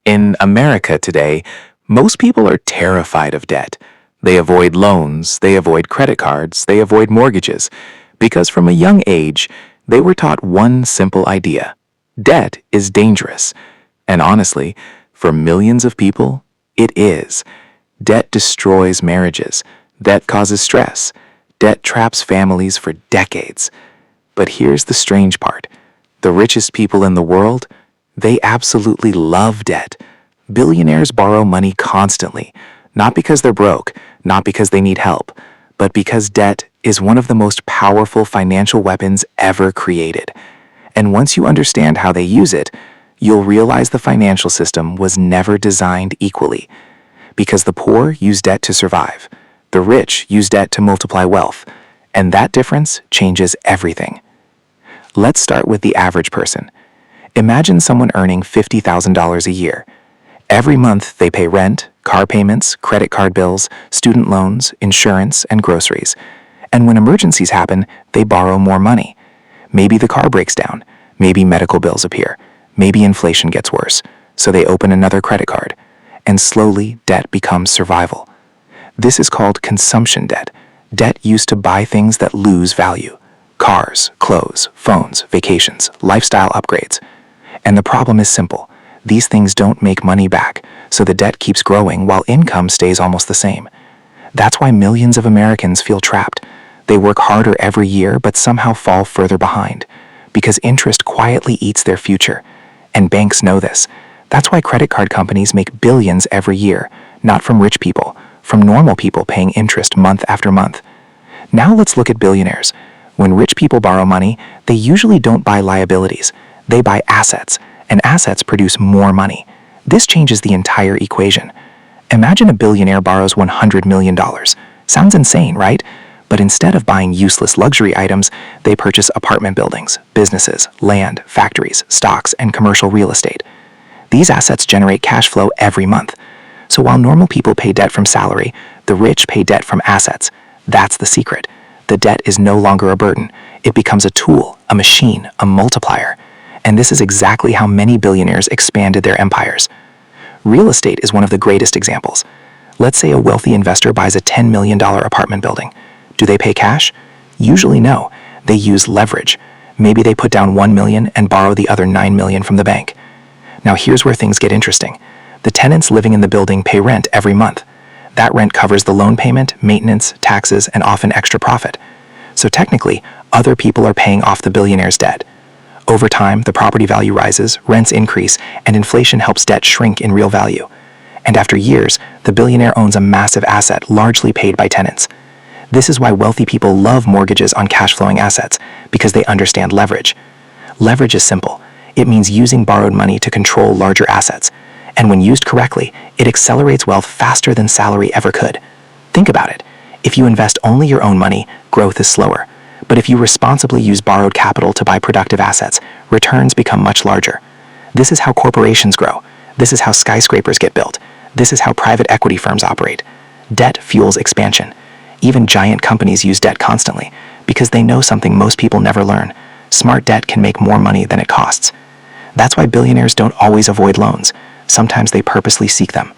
In America today, most people are terrified of debt. They avoid loans, they avoid credit cards, they avoid mortgages, because from a young age, they were taught one simple idea. Debt is dangerous. And honestly, for millions of people, it is. Debt destroys marriages. Debt causes stress. Debt traps families for decades. But here's the strange part. The richest people in the world, they absolutely love debt. Billionaires borrow money constantly, not because they're broke, not because they need help, but because debt is one of the most powerful financial weapons ever created. And once you understand how they use it, you'll realize the financial system was never designed equally. Because the poor use debt to survive, the rich use debt to multiply wealth, and that difference changes everything. Let's start with the average person. Imagine someone earning $50,000 a year. Every month they pay rent, car payments, credit card bills, student loans, insurance, and groceries. And when emergencies happen, they borrow more money. Maybe the car breaks down, maybe medical bills appear, maybe inflation gets worse, so they open another credit card. And slowly, debt becomes survival. This is called consumption debt. Debt used to buy things that lose value. Cars, clothes, phones, vacations, lifestyle upgrades. And the problem is simple. These things don't make money back, so the debt keeps growing while income stays almost the same. That's why millions of Americans feel trapped. They work harder every year but somehow fall further behind, because interest quietly eats their future. And banks know this. That's why credit card companies make billions every year, not from rich people, from normal people paying interest month after month. Now let's look at billionaires. When rich people borrow money, they usually don't buy liabilities. They buy assets, and assets produce more money. This changes the entire equation. Imagine a billionaire borrows $100 million. Sounds insane, right? But instead of buying useless luxury items, they purchase apartment buildings, businesses, land, factories, stocks, and commercial real estate. These assets generate cash flow every month. So while normal people pay debt from salary, the rich pay debt from assets. That's the secret. The debt is no longer a burden. It becomes a tool, a machine, a multiplier. And this is exactly how many billionaires expanded their empires. Real estate is one of the greatest examples. Let's say a wealthy investor buys a $10 million apartment building. Do they pay cash? Usually no. They use leverage. Maybe they put down $1 million and borrow the other $9 million from the bank. Now here's where things get interesting. The tenants living in the building pay rent every month. That rent covers the loan payment, maintenance, taxes, and often extra profit. So technically, other people are paying off the billionaire's debt. Over time, the property value rises, rents increase, and inflation helps debt shrink in real value. And after years, the billionaire owns a massive asset largely paid by tenants. This is why wealthy people love mortgages on cash-flowing assets, because they understand leverage. Leverage is simple. It means using borrowed money to control larger assets. And when used correctly, it accelerates wealth faster than salary ever could. Think about it. If you invest only your own money, growth is slower. But if you responsibly use borrowed capital to buy productive assets, returns become much larger. This is how corporations grow. This is how skyscrapers get built. This is how private equity firms operate. Debt fuels expansion. Even giant companies use debt constantly, because they know something most people never learn. Smart debt can make more money than it costs. That's why billionaires don't always avoid loans. Sometimes they purposely seek them.